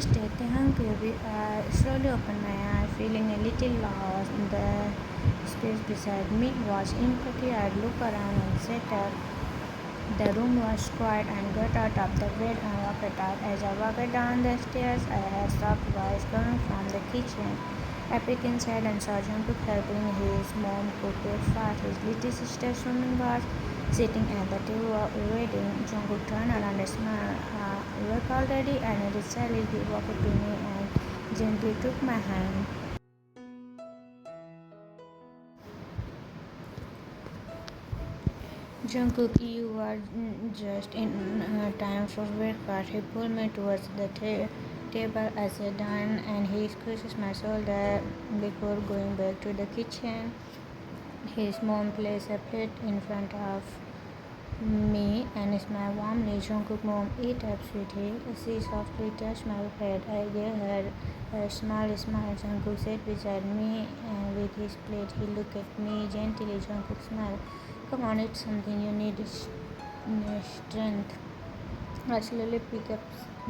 Instead, I slowly opened my eyes, feeling a little lost. The space beside me was empty. I looked around and sat up. The room was quiet and got out of the bed and walked out. As I walked down the stairs, I heard soft voice coming from the kitchen. I peeked inside and saw Jungkook helping his mom cook breakfast. His little sister Sumin was sitting at the table waiting. Jungkook turned around and smiled. Work already? I nodded sadly. He walked to me and gently took my hand. Jungkook, you are just in time for breakfast. He pulled me towards the table as I done, and he squeezes my shoulder before going back to the kitchen. His mom placed a plate in front of me and smiled warmly. Jungkook, mom, eat up, sweetie. She softly touched my head. I gave her a small smile. Jungkook sat beside me with his plate. He looked at me gently. Jungkook smiled. Come on, eat something. You need strength. I slowly picked up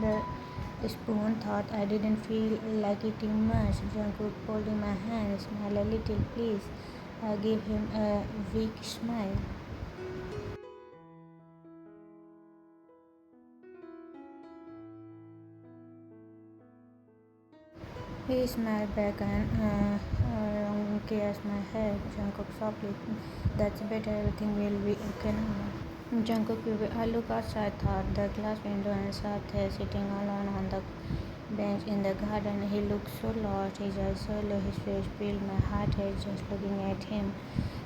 the spoon. Thought I didn't feel like eating much. Jungkook holding my hand, smiled a little. Please, I gave him a weak smile. He smiled back and kissed my head. Jungkook softly. That's better. Everything will be okay now. Jungkook, I looked outside, thought the glass window, and saw Tae sitting alone on the bench in the garden. He looked so lost. His eyes so low, his face peeled. My heart hurt just looking at him.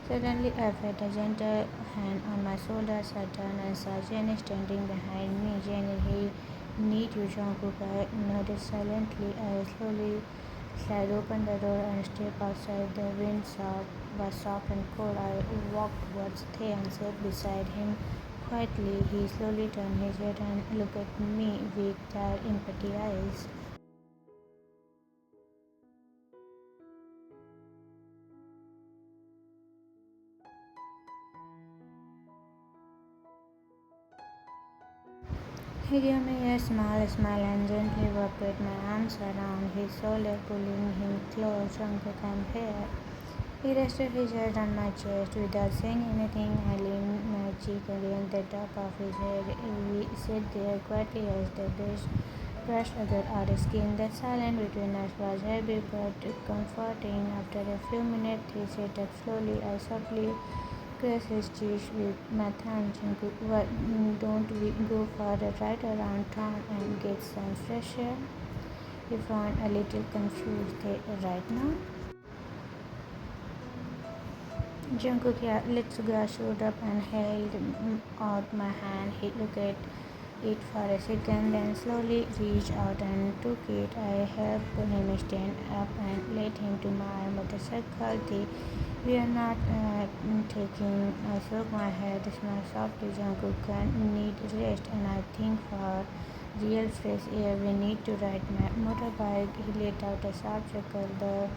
Suddenly, I felt a gentle hand on my shoulders. I turned and saw Jenny standing behind me. Jenny, he need you, Jungkook. I nodded silently. I slowly slid open the door and stepped outside. The wind was soft and cold. I walked towards Tae and sat beside him quietly. He slowly turned his head and looked at me with tired, empty eyes. He gave me a smile and gently wrapped my arms around his shoulder, pulling him close. Jungkook, I'm here. He rested his head on my chest. Without saying anything, I leaned my cheek against the top of his head. We sat there quietly as the breeze brushed against our skin. The silence between us was heavy but comforting. After a few minutes, he sat up slowly. I softly pressed his cheek with my thumb. Jungkook, why don't we go for a ride around town and get some fresh air? He frowned a little confused. Right now? Jungkook, yeah, let's go. I stood up and held out my hand. He looked at it for a second, then slowly reached out and took it. I helped him stand up and led him to my motorcycle. We are not taking. I shook my head, smiled softly. Jungkook need rest, and I think for real fresh air we need to ride my motorbike. He let out a sharp chuckle. The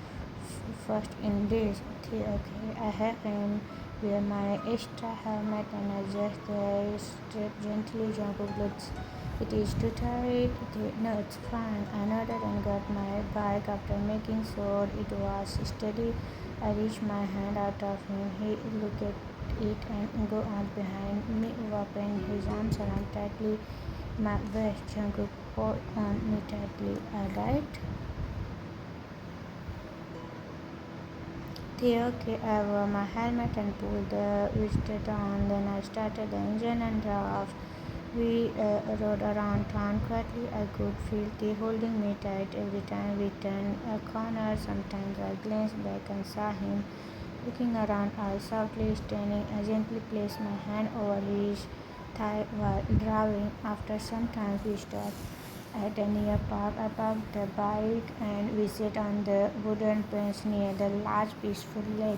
first in days. Okay, I have him wear my extra helmet and adjust the strap gently. Jungkook looks. It is too tight. No, it's fine. I nodded and got my bike. After making sure it was steady, I reached my hand out of him. He looked at it and go on behind me, wrapping his arms around tightly my waist. Jungkook hold on me tightly. Alright? Okay, I wore my helmet and pulled the wristlet on. Then I started the engine and drove off. We rode around town quietly. I could feel T holding me tight every time we turned a corner. Sometimes I glanced back and saw him looking around. I softly standing. I gently placed my hand over his thigh while driving. After some time, we stopped at a near park. I parked the bike and we sat on the wooden bench near the large peaceful lake.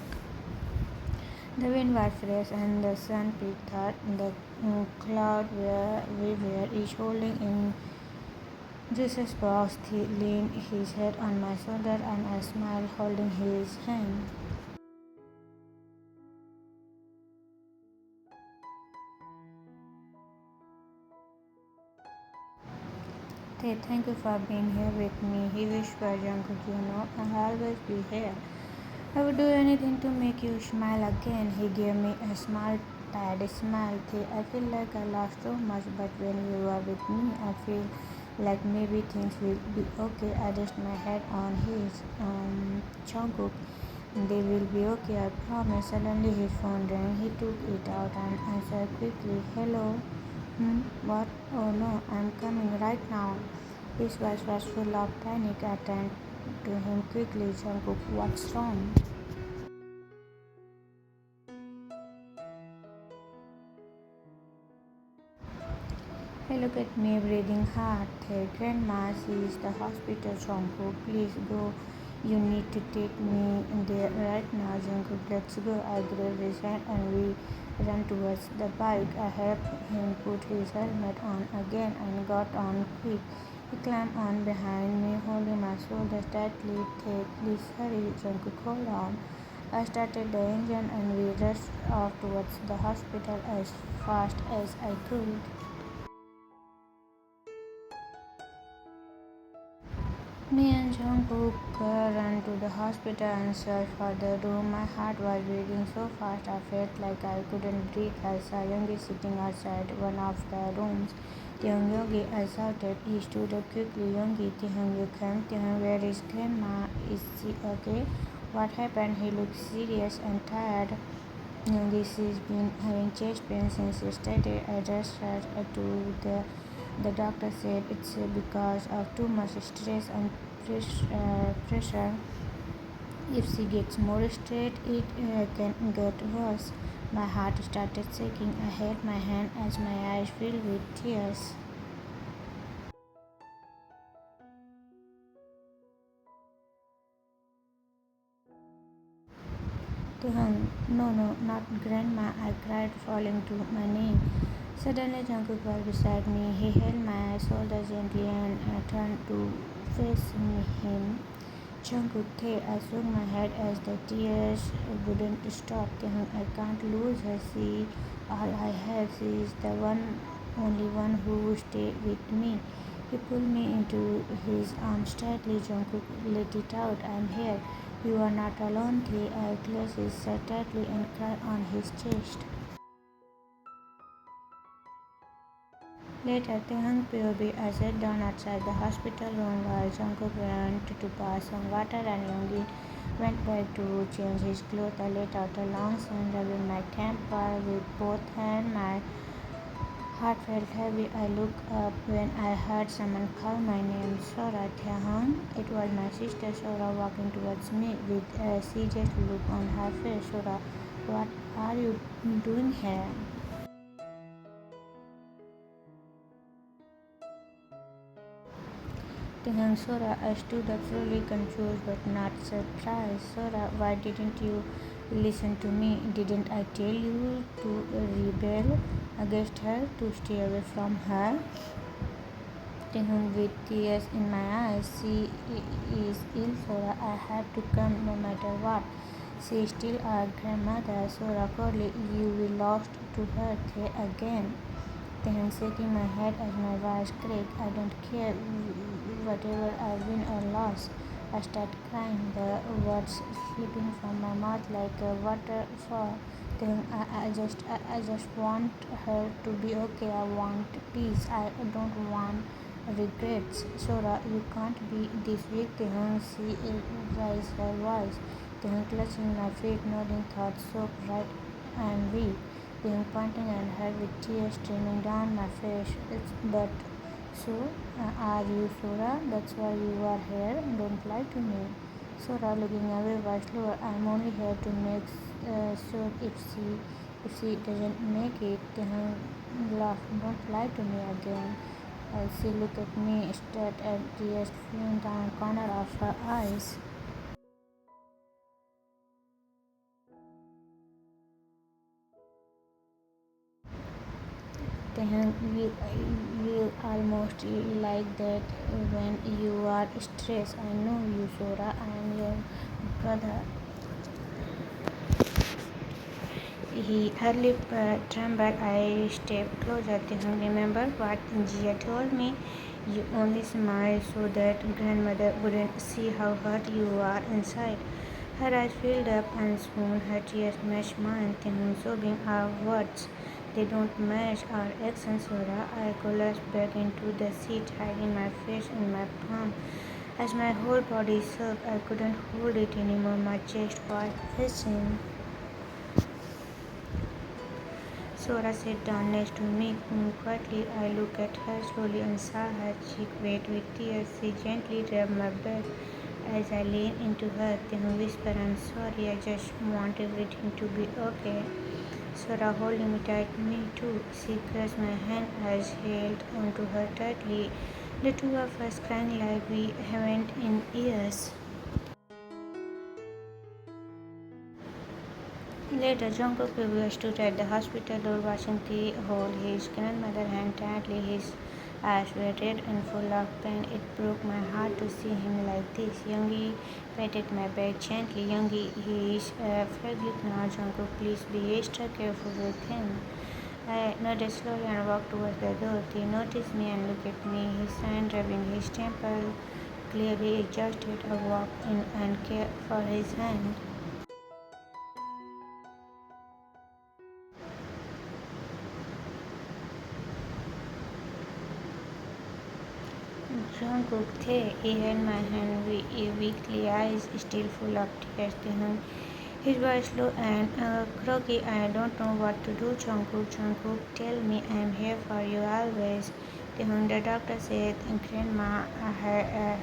The wind was fresh and the sun peeked out the cloud where we were each holding in Jesus' box. He leaned his head on my shoulder and I smiled holding his hand. Hey, thank you for being here with me. He whispered, Jungkook, I'll always be here. I would do anything to make you smile again. He gave me a small, tired smile. Hey, I feel like I lost so much, but when you are with me, I feel like maybe things will be okay. I rest my head on his Jungkook. They will be okay, I promise. Suddenly his phone rang. He took it out and answered quickly. Hello? What? Oh no, I'm coming right now. His voice was full of panic. I turned to him quickly. Jungkook, what's wrong? He looked at me, breathing hard. Hey, Grandma, she's the hospital. Jungkook, please go. You need to take me there right now. Jungkook, let's go. I grabbed his hand and we ran towards the bike. I helped him put his helmet on again and got on quick. He climbed on behind me, holding my shoulders tightly. Hey, please hurry. Jungkook, hold on. I started the engine and we rushed off towards the hospital as fast as I could. Me and Jungkook ran to the hospital and searched for the room. My heart was beating so fast I felt like I couldn't breathe. I saw Yogi sitting outside one of the rooms. Taehyung, Yogi, I shouted. He stood up quickly. Yogi, Taehyung, you come. Taehyung, where is Grandma? Is she okay? What happened? He looked serious and tired. Yogi, she's been having chest pain since yesterday. I rushed her to the doctor said it's because of too much stress and pressure. If she gets more stressed, it can get worse. My heart started shaking. I held my hand as my eyes filled with tears. No, no, not Grandma, I cried, falling to my knee. Suddenly, Jungkook was beside me. He held my shoulder gently and turned to face him. Jungkook, I shook my head as the tears wouldn't stop. I can't lose her. She all I have. She is the only one who will stay with me. He pulled me into his arms tightly. Jungkook, let it out. I'm here. You are not alone. I closed his shirt tightly and cried on his chest. Later, Taehyung POB, I sat down outside the hospital room while Jungkook went to pass some water and Yoongi went back to change his clothes. I let out a long sigh, rubbing my temple with both hands. My heart felt heavy. I looked up when I heard someone call my name. Sora, Taehyung. It was my sister Sora walking towards me with a serious look on her face. Sora, what are you doing here? Taehyung, Sora, I stood up fully confused but not surprised. Sora, why didn't you listen to me? Didn't I tell you to rebel against her, to stay away from her? Taehyung, with tears in my eyes, she is ill, Sora. I have to come no matter what. She is still our grandmother. Sora, Corley, you will lost to her again. Then shaking my head as my voice cracked. I don't care whatever I win or lose. I start crying, the words slipping from my mouth like a waterfall. Then I just want her to be okay. I want peace. I don't want regrets. Sora, you can't be this weak. Then she raised her voice. Then clutching my feet, nodding thoughts so bright and weak. Being pointing at her with tears streaming down my face. But so, are you Sora? That's why you are here. Don't lie to me. Sora, looking away, was slower. I'm only here to make sure if she doesn't make it, then laugh. Don't lie to me again. She looked at me, stared at tears flowing down the corner of her eyes. Then you almost like that when you are stressed. I know you, Sora. I am your brother. Her lip trembled. I stepped closer. Remember what Gia told me? You only smile so that grandmother wouldn't see how hurt you are inside. Her eyes filled up and swooned. Her tears matched mine. Sobbing our words. They don't match our accents, Sora. I collapsed back into the seat, hiding my face in my palm. As my whole body shook, I couldn't hold it anymore. My chest was hissing. Sora sat down next to me quietly. I looked at her slowly and saw her cheek wet with tears. She gently rubbed my back as I leaned into her. Then whispered, I'm sorry, I just want everything to be okay. Sora holding me tight, me too. She pressed my hand as held onto her tightly. The two of us crying like we haven't in years. Later, Jungkook stood at the hospital door watching the hold his grandmother hand tightly. His eyes were red and full of pain. It broke my heart to see him like this. Youngie patted my back gently. Youngie, he is fragile now. Jungkook, please be extra careful with him. I nodded slowly and walked towards the door. He noticed me and looked at me, his hand rubbing his temple. Clearly exhausted, I walked in and cared for his hand. Jungkook Tae, he held my hand weakly, eyes still full of tears. His voice low and croaky. I don't know what to do, Jungkook. Jungkook, tell me I'm here for you always. The doctor said Grandma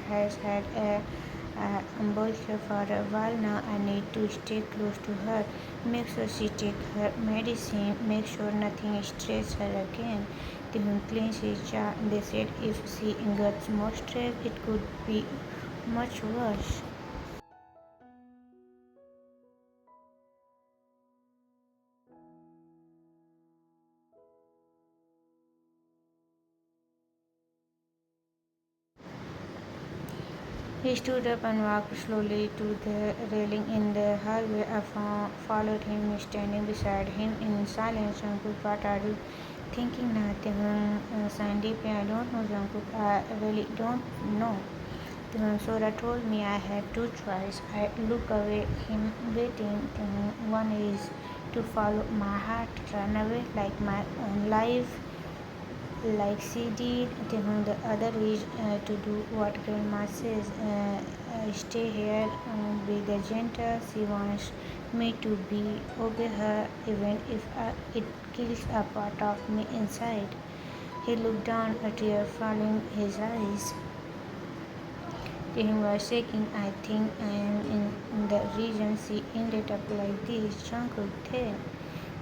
has had a ambulance for a while now. I need to stay close to her. Make sure she takes her medicine. Make sure nothing stresses her again. Tehun clenched his jaw. They said if she gets more stress, it could be much worse. He stood up and walked slowly to the railing in the hallway. I followed him, standing beside him in silence. Jungkook, what are you thinking now? Sighed deeply. I don't know, Jungkook. I really don't know. Sora told me I had two choices. I look away, him waiting. One is to follow my heart, run away like my own life, like she did. The other is to do what grandma says, stay here, be the gentle she wants me to be, obey her even if it kills a part of me inside. He looked down, a tear falling his eyes. Him was shaking. I think I am in the reason she ended up like this. Jungkook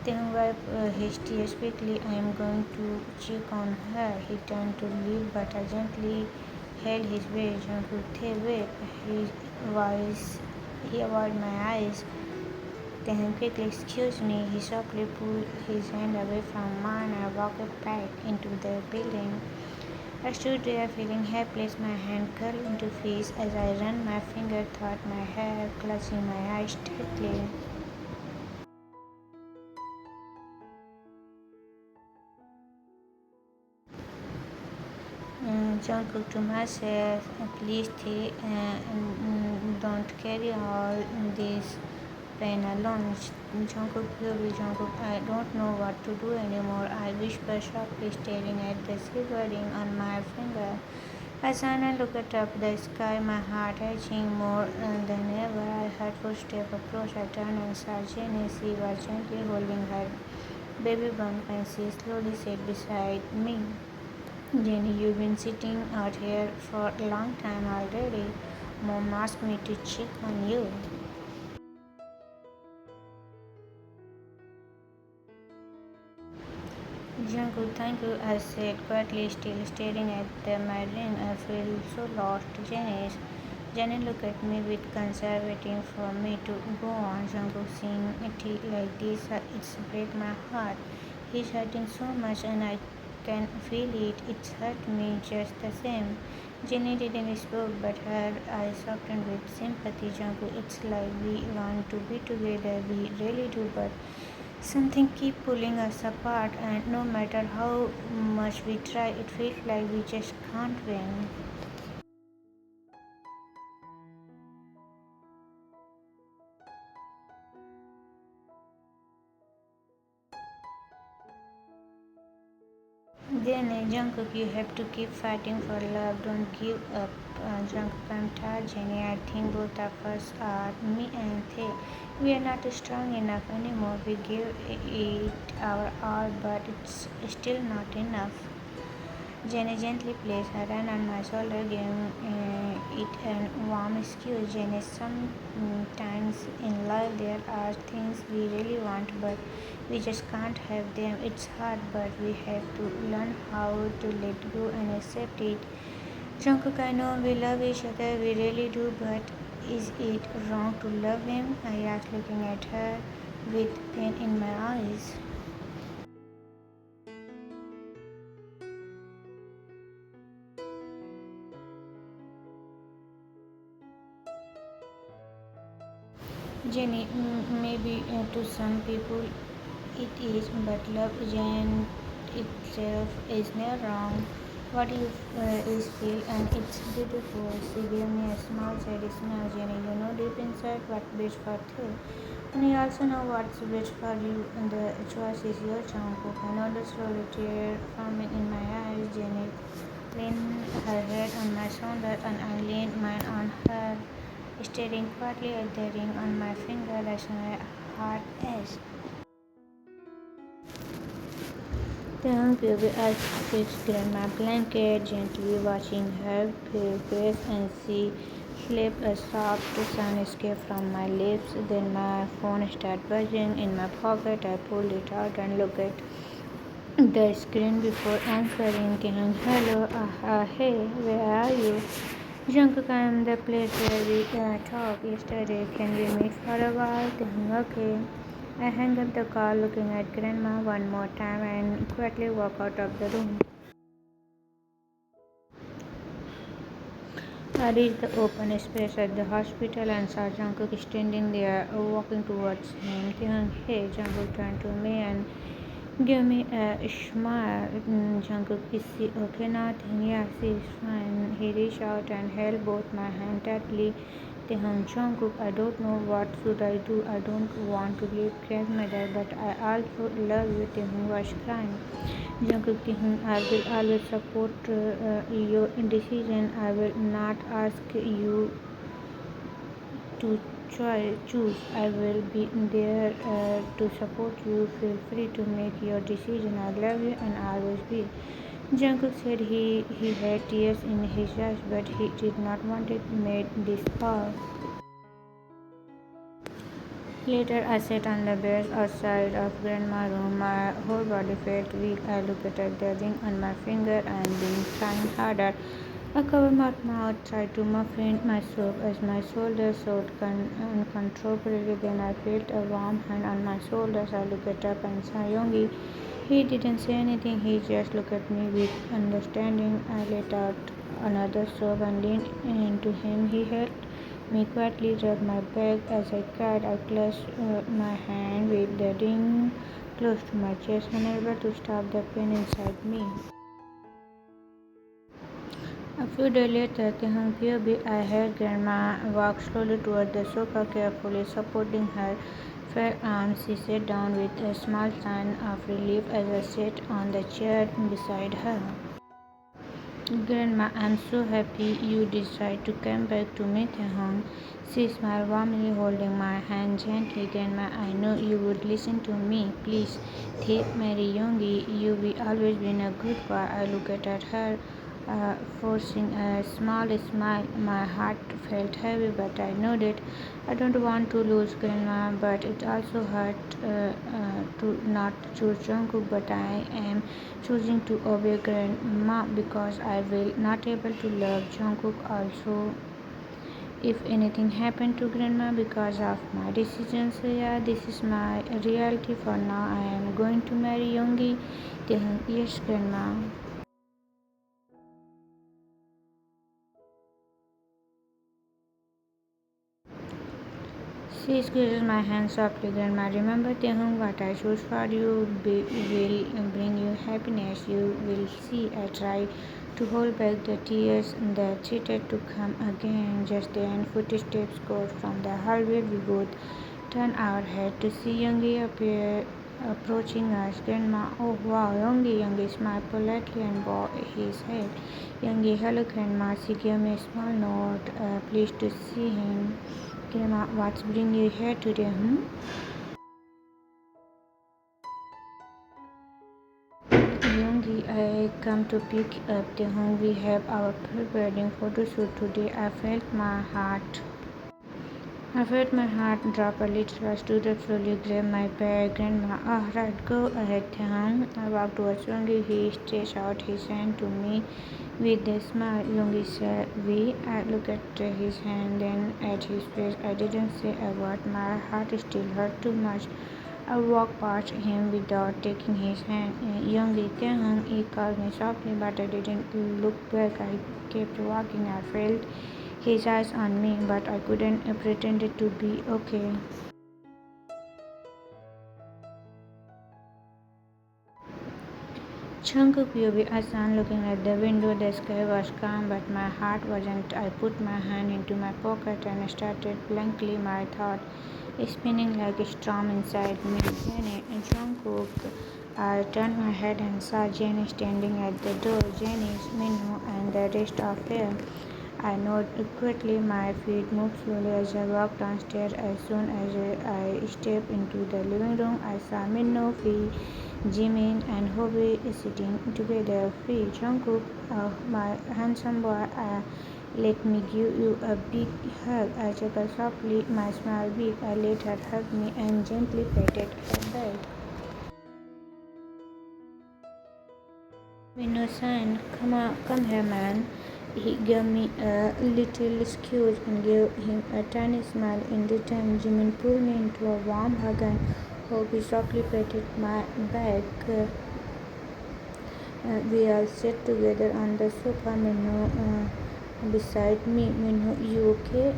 then wiped his tears quickly. I am going to check on her. He turned to leave, but I gently held his way. Jungkook, wait. His voice, he avoided my eyes. Then quickly, excuse me. He softly pulled his hand away from mine. I walked back into the building. I stood there feeling helpless, my hand curled into fist as I ran my finger through my hair, clutching my eyes tightly. Jungkook to myself, please don't carry all this pain alone. Jungkook, baby, Jungkook, I don't know what to do anymore. I whispered softly, staring at the silver ring on my finger. As I looked up the sky, my heart aching more than ever. I heard footsteps approach. I turned and saw Jenny. She was gently holding her baby bump and she slowly sat beside me. Jenny, you've been sitting out here for a long time already. Mom asked me to check on you. Jungkook, thank you, I said quietly, still staring at my ring. I feel so lost. Jenny looked at me with concern, waiting for me to go on. Jungkook, seeing it like this, it's break my heart. He's hurting so much and I can feel it. It's hurt me just the same. Jenny didn't speak, but her eyes softened with sympathy. Jungkook, it's like we want to be together, we really do, but Something keep pulling us apart, and no matter how much we try, it feels like we just can't win. Then, Jungkook, you have to keep fighting for love. Don't give up. Jungkook, I'm tired, Jenny. I think both of us are, me and Thay. We are not strong enough anymore. We give it our all, but it's still not enough. Jenny gently placed her hand on my shoulder, giving it a warm squeeze. Jenny, sometimes in life there are things we really want, but we just can't have them. It's hard, but we have to learn how to let go and accept it. Jungkook, I know we love each other, we really do, but is it wrong to love him? I asked, looking at her with pain in my eyes. Jenny, maybe to some people it is, but love itself is never wrong. What you is feel and it's beautiful. She gave me a small sad smile, Jenny. You know deep inside what best for you. And you also know what's best for you, and the choice is your Jungkook. I know the slowly tear forming in my eyes, Jenny leaned her head on my shoulder and I leaned mine on her, staring quietly at the ring on my finger as my heart ached. Then Phoebe fixed Grandma blanket, gently watching her face, and she slipped a soft sound escape from my lips. Then my phone started buzzing in my pocket. I pulled it out and looked at the screen before answering. Hello, hey, where are you? Jungkook, I am the place where we talked yesterday. Can we meet for a while? Okay. I hung up the call, looking at Grandma one more time, and quietly walked out of the room. I reached the open space at the hospital and saw Jungkook standing there, walking towards him. Hey, Jungkook turned to me and gave me a smile. Jungkook, is she okay now? Yeah, she is fine. He reached out and held both my hands tightly. Jungkook, I don't know what should I do. I don't want to leave grandmother, but I also love you. Taehoon was crying. Jungkook, I will always support your decision. I will not ask you to choose. I will be there to support you. Feel free to make your decision. I love you and always be. Jungkook said he had tears in his eyes, but he did not want it made this far. Later, I sat on the bed outside of Grandma's room. My whole body felt weak. I looked at the ring on my finger and being trying harder. I covered my mouth, tried to muffin myself as my shoulders showed uncontrollably. Then I felt a warm hand on my shoulders. I looked up and saw Yongi. He didn't say anything. He just looked at me with understanding. I let out another sob and leaned into him. He held me quietly, rubbed my back as I cried. I clutched my hand with the ring close to my chest, unable to stop the pain inside me. A few days later, I heard Grandma walk slowly toward the sofa, carefully supporting her fair arms. She sat down with a small sign of relief as I sat on the chair beside her. Grandma, I'm so happy you decided to come back to me, Taehoon. She smiled warmly, holding my hand gently. Grandma, I know you would listen to me. Please, take Mary Youngie. You've always been a good boy. I looked at her, forcing a small smile. My heart felt heavy, but I nodded. I don't want to lose Grandma, but it also hurt to not choose Jungkook. But I am choosing to obey Grandma because I will not able to love Jungkook also. If anything happened to Grandma because of my decisions, yeah, this is my reality for now. I am going to marry Youngie. Yes, Grandma. She squeezes my hand softly. Grandma, remember Tehung, what I choose for you will bring you happiness. You will see. I try to hold back the tears that threatened to come again. Just then, footsteps caught from the hallway. We both turn our head to see Youngie approaching us. Grandma, oh wow, Youngie. Youngie smiled politely and bowed his head. Youngie, hello, Grandma. She gave me a small note. Pleased to see him. Grandma, what's bring you here today, Youngie, I come to pick up the home. We have our pre-wedding photo shoot today. I felt my heart drop a little. I stood up slowly, grabbed my bag. Grandma, right, go ahead, Tehang. I walked towards Youngie. He stretched out his hand to me with a smile. Youngie said, we. I looked at his hand, then at his face. I didn't say a word. My heart still hurt too much. I walked past him without taking his hand. Youngie, Tehang, he called me softly, but I didn't look back. I kept walking. I felt his eyes on me, but I couldn't pretend to be okay. Chunk POV Asan looking at the window. The sky was calm, but my heart wasn't. I put my hand into my pocket and started blankly, my thought spinning like a storm inside me. Jenny and Jungkook. I turned my head and saw Jenny standing at the door. Jenny, Minho, and the rest of them. I nodded quickly. My feet moved slowly as I walked downstairs. As soon as I stepped into the living room, I saw Minho, Fee, Jimin, and Hobie sitting together. Fee, Jungkook, my handsome boy, let me give you a big hug. I chuckled softly, my smile big. I let her hug me and gently patted her back. Minno-san, come here, man. He gave me a little excuse and gave him a tiny smile in return. Jimin pulled me into a warm hug and Hobie softly patted my back. We all sat together on the sofa. Minho beside me. Minho, you okay?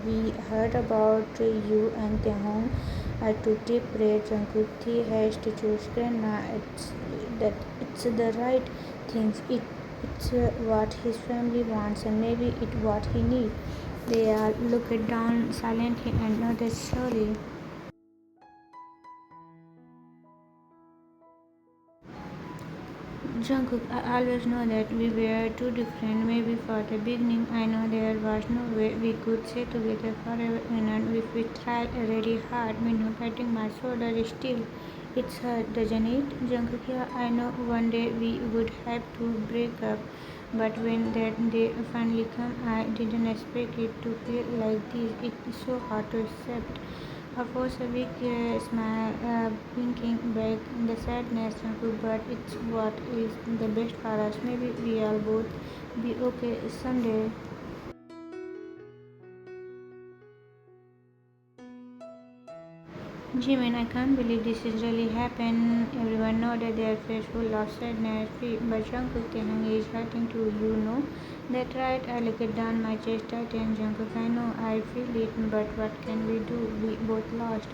We heard about you and Tehong. I took deep breaths. Jungkook has to choose Grandma. It's the right thing. It's what his family wants and maybe it's what he needs. They all looked down silently and nodded slowly. Jungkook, I always know that we were too different. Maybe for the beginning, I know there was no way we could stay together forever, and if we tried really hard. Minho patting my shoulder still. It's hurt, doesn't it? Jungkook, yeah, I know one day we would have to break up, but when that day finally came, I didn't expect it to feel like this. It's so hard to accept. Of course, a big smile, blinking back the sadness, but it's what is the best for us. Maybe we'll both be okay someday. Jimin, I can't believe this is really happened. Everyone nodded their face full of sadness. But Jungkook, Taehyung is hurting too, you know. That right? I looked down my chest tightened. Jungkook, I know, I feel it, but what can we do? We both lost.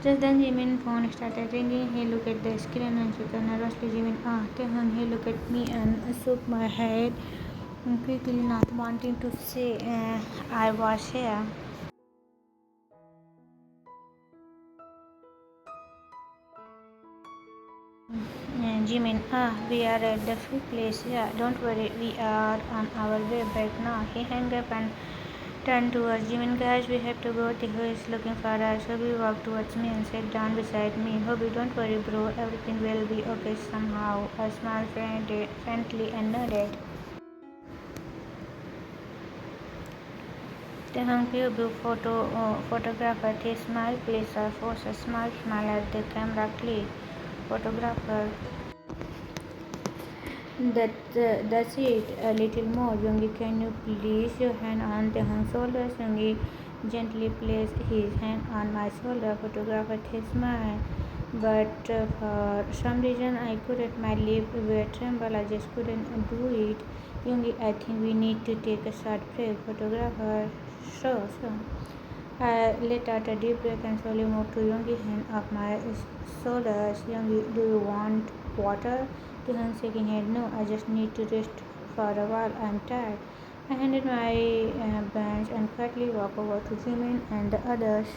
Just then Jimin's phone started ringing. He looked at the screen and chuckled nervously. Jimin, Taehyung. He looked at me and shook my head quickly, not wanting to say I was here. Jimin, we are at the free place. Yeah, don't worry, we are on our way back now. He hung up and turned towards Jimin. Guys, we have to go. Tiho is looking for us. Hobie walked towards me and sat down beside me. Hobie, don't worry, bro. Everything will be okay somehow. I smiled friendly and nodded. Tehang Pyobu photographer. He smiled, please. I forced a smile at the camera click. Photographer. That's it. A little more. Youngie, can you place your hand on Tehang's shoulder? Youngie gently placed his hand on my shoulder. Photographer, he smiled. But for some reason I couldn't. My lips were tremble. I just couldn't do it. Youngie, I think we need to take a short break. Photographer, sure. I let out a deep breath and slowly moved to Yoongi's hand up my shoulders. Yoongi, do you want water? Tihan shaking head. No, I just need to rest for a while. I'm tired. I handed my bench and quietly walked over to Jimin and the others.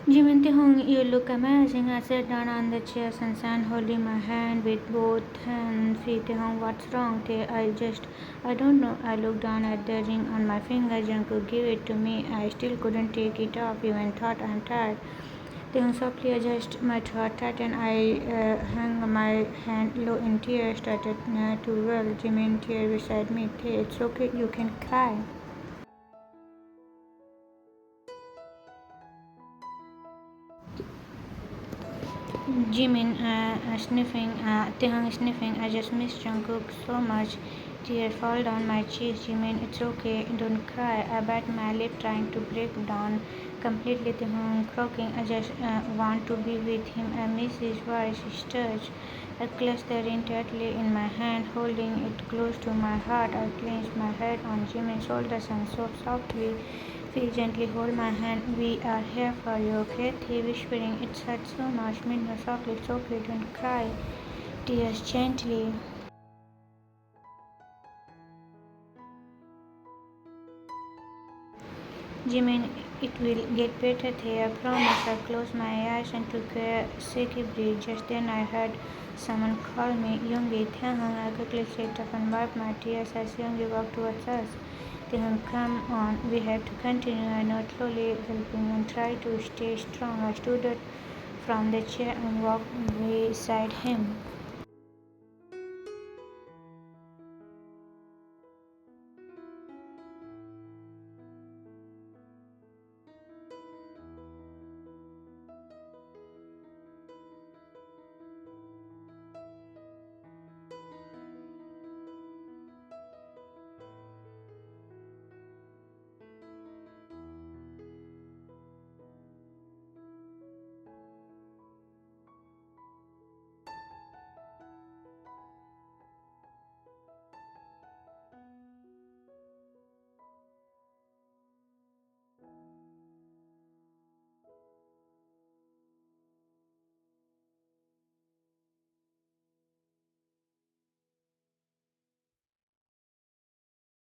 Jimin Tehong, you look amazing. I sat down on the chair, Sansan holding my hand with both hands. Fi Tehong, what's wrong? I don't know. I looked down at the ring on my finger. Jungkook gave it to me. I still couldn't take it off, even thought I'm tired. Tehong softly adjusted my throat tightened. I hung my hand low in tears, started to well. Jimin tear beside me. It's okay, you can cry. Jimin sniffing, Tehang sniffing. I just miss Jungkook so much. Tears fall down my cheeks. Jimin, it's okay, don't cry. I bite my lip, trying to break down completely. Tehang croaking. I just want to be with him. I miss his voice, his touch. I clutched the ring tightly in my hand, holding it close to my heart. I clenched my head on Jimin's shoulders and sobbed softly. Phil gently hold my hand. We are here for you, okay? He whispering. It hurts so much. Minna softly, it's okay, don't cry. Tears gently. Jimin, it will get better, Thea. I promise. I closed my eyes and took a shaky breath. Just then I heard someone call me. Yoongi, Thehang. I quickly sat up and wiped my tears as Yoongi walked towards us. Thehang, come on. We have to continue. I nodded slowly, helping and tried to stay strong. I stood up from the chair and walked beside him.